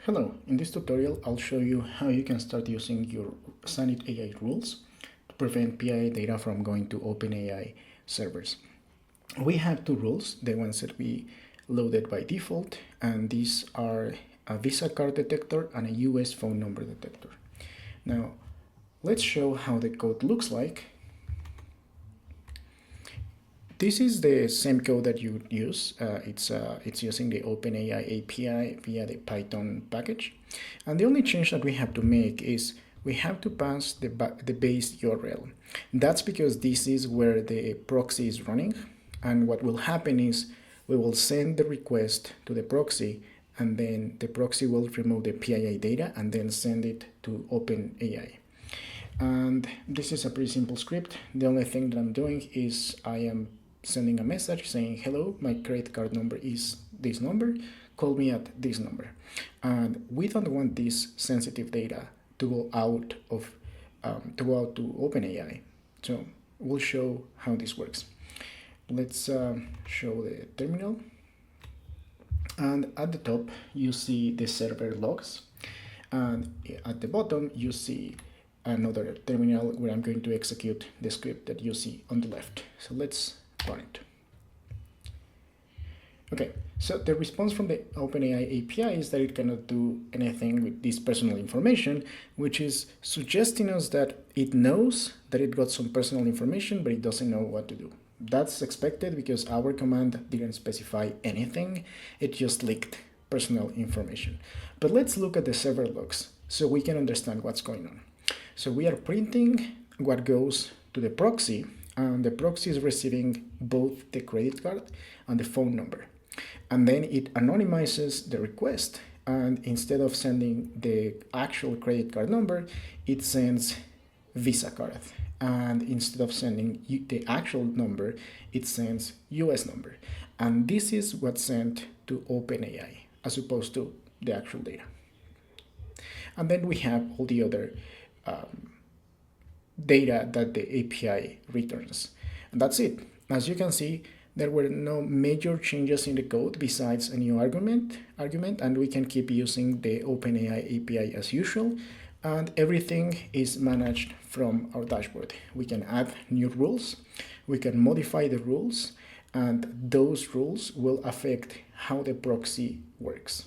Hello, in this tutorial I'll show you how you can start using your SanitAI rules to prevent PII data from going to OpenAI servers. We have two rules, the ones that we loaded by default, and these are a Visa card detector and a US phone number detector. Now, let's show how the code looks like. This is the same code that you would use. It's using the OpenAI API via the Python package. And the only change that we have to make is we have to pass the base URL. That's because this is where the proxy is running. And what will happen is we will send the request to the proxy, and then the proxy will remove the PII data and then send it to OpenAI. And this is a pretty simple script. The only thing that I'm doing is I am sending a message saying, hello, my credit card number is this number, call me at this number. And we don't want this sensitive data to go out to OpenAI. So we'll show how this works. Let's show the terminal. And at the top, you see the server logs. And at the bottom, you see another terminal where I'm going to execute the script that you see on the left. So let's run it. Okay, so the response from the OpenAI API is that it cannot do anything with this personal information, which is suggesting us that it knows that it got some personal information, but it doesn't know what to do. That's expected because our command didn't specify anything. It just leaked personal information. But let's look at the server logs so we can understand what's going on. So we are printing what goes to the proxy, and the proxy is receiving both the credit card and the phone number. And then it anonymizes the request, and instead of sending the actual credit card number, it sends Visa card. And instead of sending the actual number, it sends US number. And this is what's sent to OpenAI, as opposed to the actual data. And then we have all the other data that the API returns. And that's it. As you can see, there were no major changes in the code besides a new argument, and we can keep using the OpenAI API as usual, and everything is managed from our dashboard. We can add new rules, we can modify the rules, and those rules will affect how the proxy works.